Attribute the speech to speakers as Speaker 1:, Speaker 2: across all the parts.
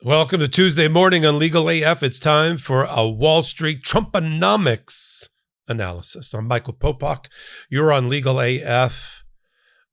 Speaker 1: Welcome to Tuesday morning on Legal AF. It's time for a Wall Street Trump-enomics analysis. I'm Michael Popok. You're on Legal AF.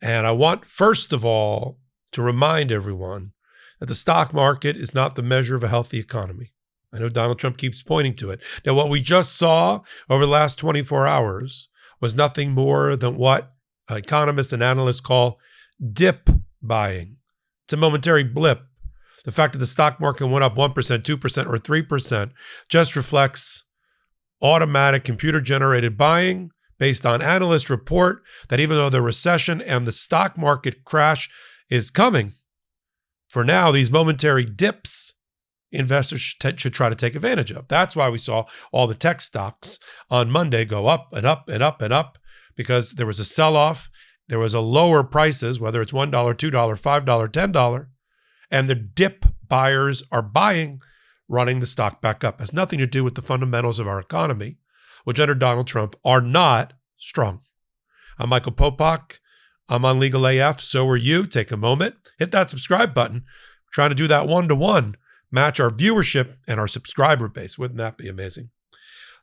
Speaker 1: And I want, first of all, to remind everyone that the stock market is not the measure of a healthy economy. I know Donald Trump keeps pointing to it. Now, what we just saw over the last 24 hours was nothing more than what economists and analysts call dip buying. It's a momentary blip. The fact that the stock market went up 1%, 2%, or 3% just reflects automatic computer-generated buying based on analyst report that even though the recession and the stock market crash is coming, for now, these momentary dips, investors should try to take advantage of. That's why we saw all the tech stocks on Monday go up and up and up and up, because there was a sell-off. There was a lower prices, whether it's $1, $2, $5, $10, and the dip buyers are buying, running the stock back up. It has nothing to do with the fundamentals of our economy, which under Donald Trump are not strong. I'm Michael Popok. I'm on Legal AF. So are you. Take a moment, hit that subscribe button. We're trying to do that one-to-one, match our viewership and our subscriber base. Wouldn't that be amazing?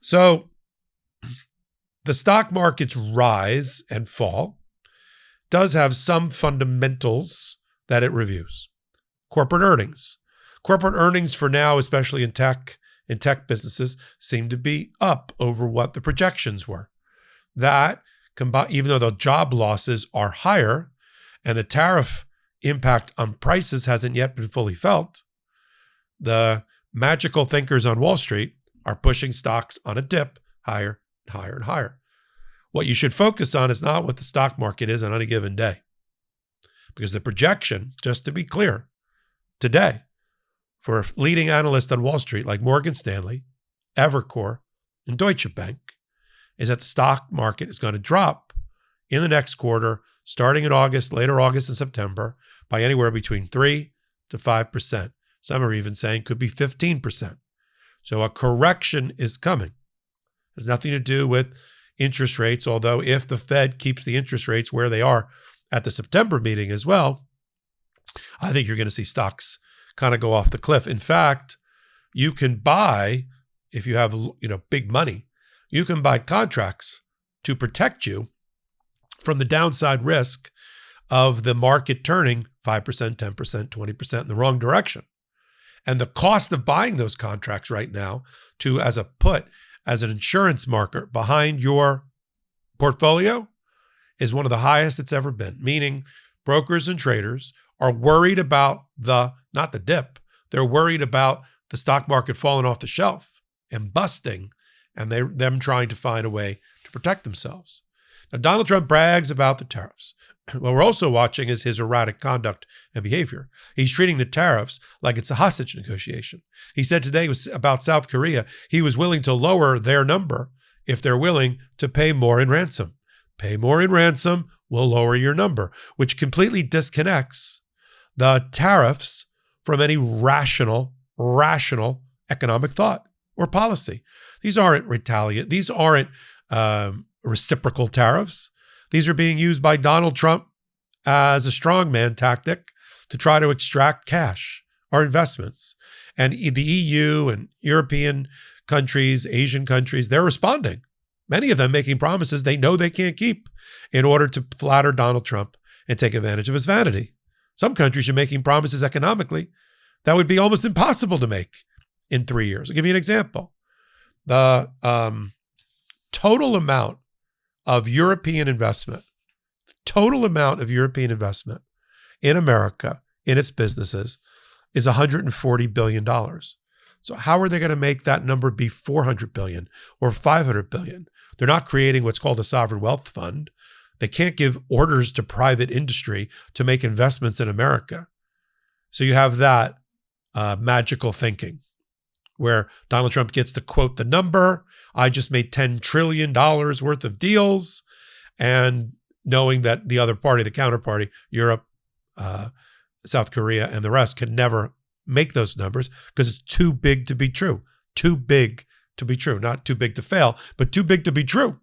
Speaker 1: So the stock market's rise and fall does have some fundamentals that it reviews. Corporate earnings. Corporate earnings for now, especially in tech businesses, seem to be up over what the projections were. That, even though the job losses are higher and the tariff impact on prices hasn't yet been fully felt, the magical thinkers on Wall Street are pushing stocks on a dip higher and higher and higher. What you should focus on is not what the stock market is on any given day, because the projection, just to be clear, today, for a leading analyst on Wall Street like Morgan Stanley, Evercore, and Deutsche Bank, is that the stock market is going to drop in the next quarter, starting in August, later August and September, by anywhere between 3 to 5%. Some are even saying could be 15%. So a correction is coming. It has nothing to do with interest rates, although if the Fed keeps the interest rates where they are at the September meeting as well, I think you're going to see stocks kind of go off the cliff. In fact, you can buy, if you have big money, you can buy contracts to protect you from the downside risk of the market turning 5%, 10%, 20% in the wrong direction. And the cost of buying those contracts right now as an insurance marker behind your portfolio is one of the highest it's ever been, meaning brokers and traders are worried about not the dip, they're worried about the stock market falling off the shelf and busting, and them trying to find a way to protect themselves. Now, Donald Trump brags about the tariffs. What we're also watching is his erratic conduct and behavior. He's treating the tariffs like it's a hostage negotiation. He said today about South Korea, he was willing to lower their number if they're willing to pay more in ransom. Pay more in ransom, we'll lower your number, which completely disconnects the tariffs from any rational economic thought or policy. These aren't retaliate. These aren't reciprocal tariffs. These are being used by Donald Trump as a strongman tactic to try to extract cash or investments. And the EU and European countries, Asian countries, they're responding. Many of them making promises they know they can't keep in order to flatter Donald Trump and take advantage of his vanity. Some countries are making promises economically that would be almost impossible to make in 3 years. I'll give you an example. The total amount of European investment in America, in its businesses, is $140 billion. So how are they going to make that number be $400 billion or $500 billion? They're not creating what's called a sovereign wealth fund. They can't give orders to private industry to make investments in America. So you have that magical thinking where Donald Trump gets to quote the number. I just made $10 trillion worth of deals, and knowing that the other party, the counterparty, Europe, South Korea, and the rest could never make those numbers because it's too big to be true. Too big to be true. Not too big to fail, but too big to be true.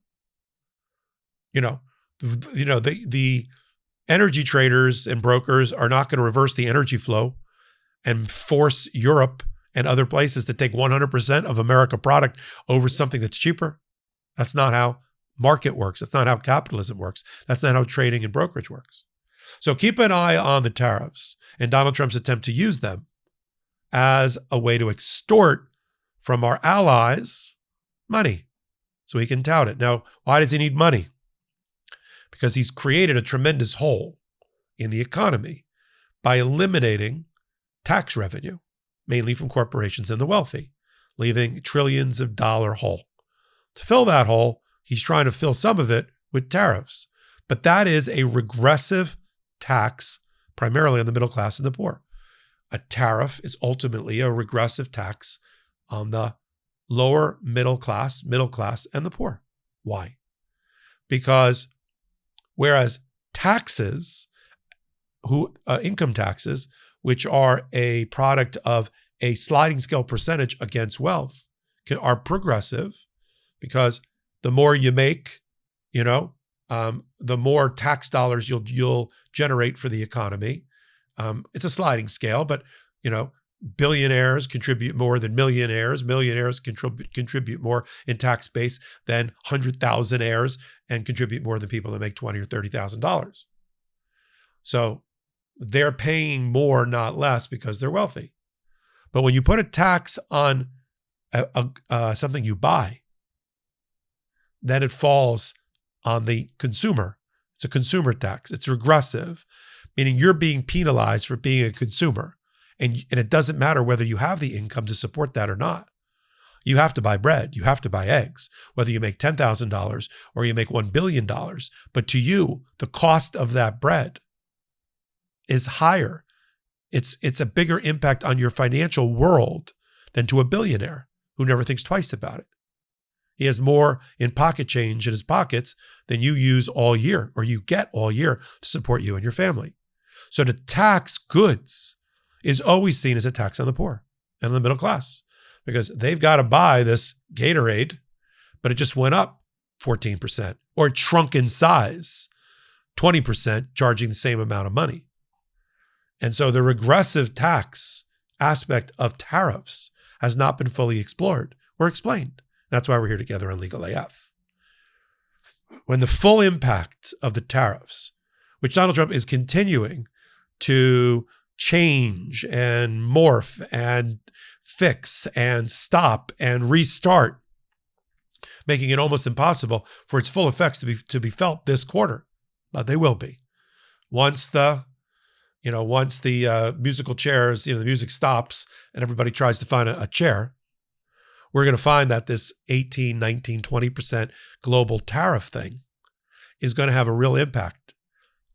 Speaker 1: The energy traders and brokers are not going to reverse the energy flow and force Europe and other places to take 100% of American product over something that's cheaper. That's not how market works. That's not how capitalism works. That's not how trading and brokerage works. So keep an eye on the tariffs and Donald Trump's attempt to use them as a way to extort from our allies money so he can tout it. Now, why does he need money? Because he's created a tremendous hole in the economy by eliminating tax revenue, mainly from corporations and the wealthy, leaving trillions of dollar hole. To fill that hole, he's trying to fill some of it with tariffs. But that is a regressive tax, primarily on the middle class and the poor. A tariff is ultimately a regressive tax on the lower middle class, and the poor. Why? Because whereas taxes, income taxes, which are a product of a sliding scale percentage against wealth, are progressive, because the more you make, the more tax dollars you'll generate for the economy. It's a sliding scale, but billionaires contribute more than millionaires. Millionaires contribute more in tax base than 100,000-aires and contribute more than people that make $20,000 or $30,000. So they're paying more, not less, because they're wealthy. But when you put a tax on something you buy, then it falls on the consumer. It's a consumer tax. It's regressive, meaning you're being penalized for being a consumer. And it doesn't matter whether you have the income to support that or not. You have to buy bread. You have to buy eggs, whether you make $10,000 or you make $1 billion. But to you, the cost of that bread is higher. It's a bigger impact on your financial world than to a billionaire who never thinks twice about it. He has more in pocket change in his pockets than you use all year, or you get all year to support you and your family. So to tax goods is always seen as a tax on the poor and the middle class, because they've got to buy this Gatorade, but it just went up 14%, or it shrunk in size 20%, charging the same amount of money. And so the regressive tax aspect of tariffs has not been fully explored or explained. That's why we're here together on Legal AF. When the full impact of the tariffs, which Donald Trump is continuing to change and morph and fix and stop and restart, making it almost impossible for its full effects to be felt this quarter, but they will be. Once the musical chairs, the music stops and everybody tries to find a chair, we're going to find that this 18, 19, 20% global tariff thing is going to have a real impact,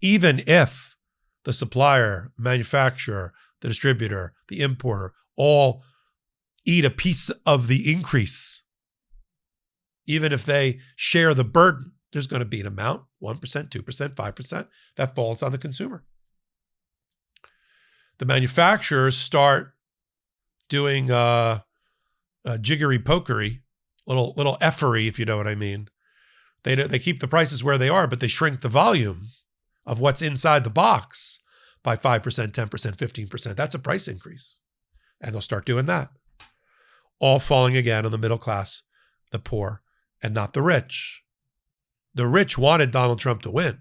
Speaker 1: even if the supplier, manufacturer, the distributor, the importer all eat a piece of the increase. Even if they share the burden, there's going to be an amount, 1%, 2%, 5%, that falls on the consumer. The manufacturers start doing jiggery pokery, little effery, if you know what I mean. They keep the prices where they are, but they shrink the volume of what's inside the box by 5%, 10%, 15%. That's a price increase. And they'll start doing that. All falling again on the middle class, the poor, and not the rich. The rich wanted Donald Trump to win,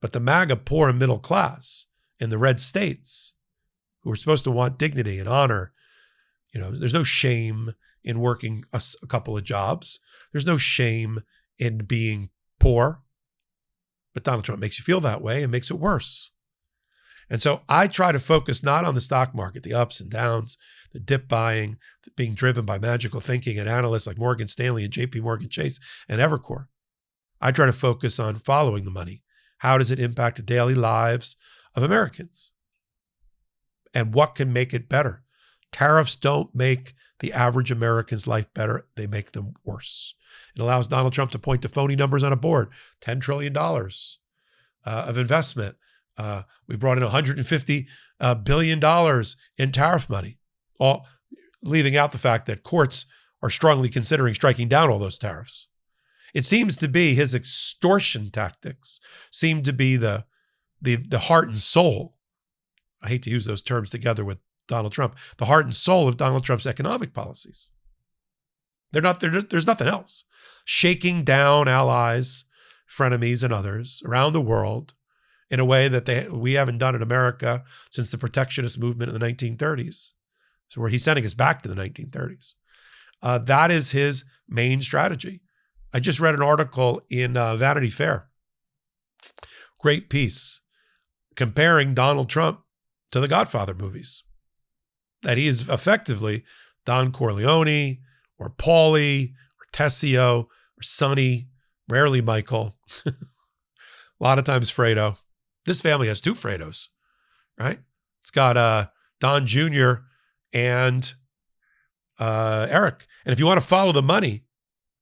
Speaker 1: but the MAGA poor and middle class in the red states, who are supposed to want dignity and honor, there's no shame in working a couple of jobs. There's no shame in being poor. But Donald Trump makes you feel that way and makes it worse. And so I try to focus not on the stock market, the ups and downs, the dip buying, being driven by magical thinking and analysts like Morgan Stanley and JP Morgan Chase and Evercore. I try to focus on following the money. How does it impact the daily lives of Americans? And what can make it better? Tariffs don't make the average American's life better. They make them worse. It allows Donald Trump to point to phony numbers on a board, $10 trillion of investment. We brought in $150 billion in tariff money, all leaving out the fact that courts are strongly considering striking down all those tariffs. It seems to be his extortion tactics seem to be the heart and soul. I hate to use those terms together with Donald Trump, the heart and soul of Donald Trump's economic policies. There's nothing else. Shaking down allies, frenemies, and others around the world in a way that we haven't done in America since the protectionist movement in the 1930s. So where he's sending us back to the 1930s. That is his main strategy. I just read an article in Vanity Fair. Great piece comparing Donald Trump to the Godfather movies. That he is effectively Don Corleone or Paulie or Tessio or Sonny, rarely Michael, a lot of times Fredo. This family has two Fredos, right? It's got Don Jr. and Eric. And if you want to follow the money,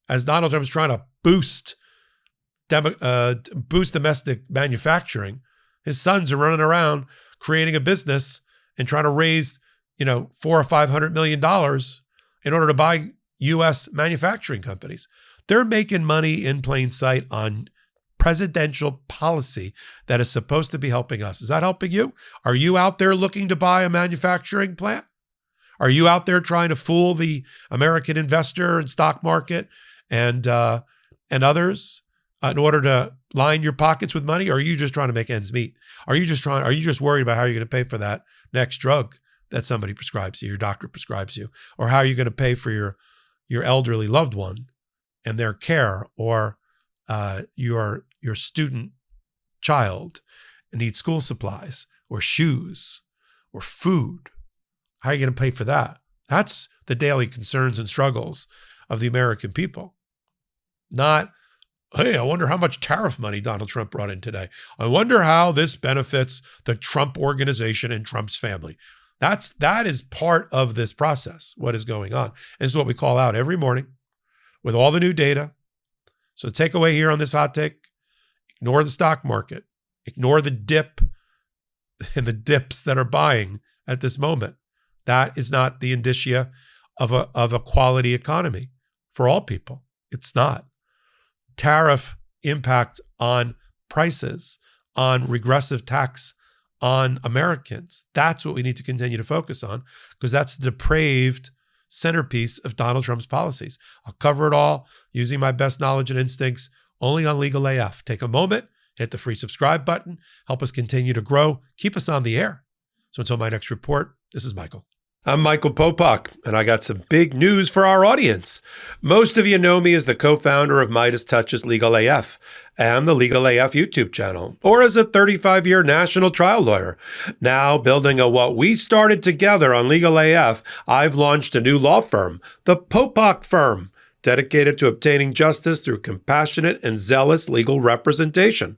Speaker 1: as Donald Trump is trying to boost domestic manufacturing, his sons are running around creating a business and trying to raise, $400 or $500 million in order to buy U.S. manufacturing companies. They're making money in plain sight on presidential policy that is supposed to be helping us. Is that helping you? Are you out there looking to buy a manufacturing plant? Are you out there trying to fool the American investor and stock market and others in order to line your pockets with money? Or are you just trying to make ends meet? Are you just worried about how you're going to pay for that next drug that somebody prescribes you, your doctor prescribes you, or how you're going to pay for your elderly loved one and their care, or your student child needs school supplies or shoes or food? How are you going to pay for that? That's the daily concerns and struggles of the American people. Not, hey, I wonder how much tariff money Donald Trump brought in today. I wonder how this benefits the Trump organization and Trump's family. That is part of this process, what is going on. And it's what we call out every morning with all the new data. So the takeaway here on this hot take, ignore the stock market, ignore the dip and the dips that are buying at this moment. That is not the indicia of a quality economy for all people. It's not. Tariff impact on prices, on regressive tax on Americans. That's what we need to continue to focus on, because that's the depraved centerpiece of Donald Trump's policies. I'll cover it all using my best knowledge and instincts only on Legal AF. Take a moment, hit the free subscribe button, help us continue to grow, keep us on the air. So until my next report, this is Michael. I'm Michael Popok, and I got some big news for our audience. Most of you know me as the co-founder of Midas Touch's Legal AF and the Legal AF YouTube channel, or as a 35-year national trial lawyer. Now, building on what we started together on Legal AF, I've launched a new law firm, the Popok Firm, dedicated to obtaining justice through compassionate and zealous legal representation.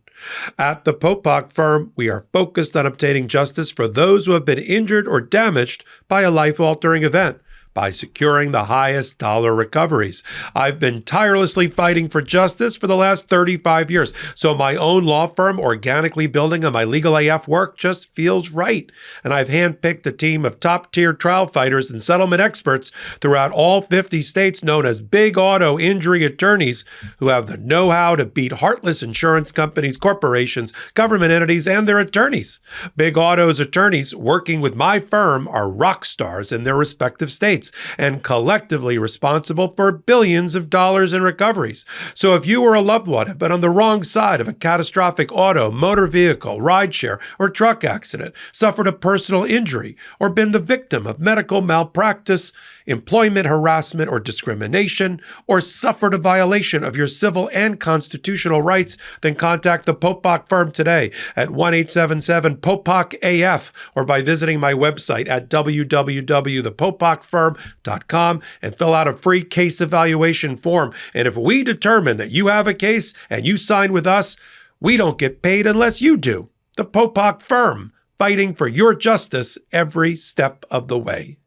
Speaker 1: At the Popok Firm, we are focused on obtaining justice for those who have been injured or damaged by a life-altering event by securing the highest dollar recoveries. I've been tirelessly fighting for justice for the last 35 years, so my own law firm organically building on my Legal AF work just feels right. And I've handpicked a team of top-tier trial fighters and settlement experts throughout all 50 states known as big auto injury attorneys who have the know-how to beat heartless insurance companies, corporations, government entities, and their attorneys. Big Auto's attorneys working with my firm are rock stars in their respective states and collectively responsible for billions of dollars in recoveries. So if you or a loved one have been on the wrong side of a catastrophic auto, motor vehicle, rideshare, or truck accident, suffered a personal injury, or been the victim of medical malpractice, employment harassment or discrimination, or suffered a violation of your civil and constitutional rights, then contact the Popok Firm today at 1-877-POPOK-AF or by visiting my website at www.thepopokfirm.com and fill out a free case evaluation form. And if we determine that you have a case and you sign with us, we don't get paid unless you do. The Popok Firm, fighting for your justice every step of the way.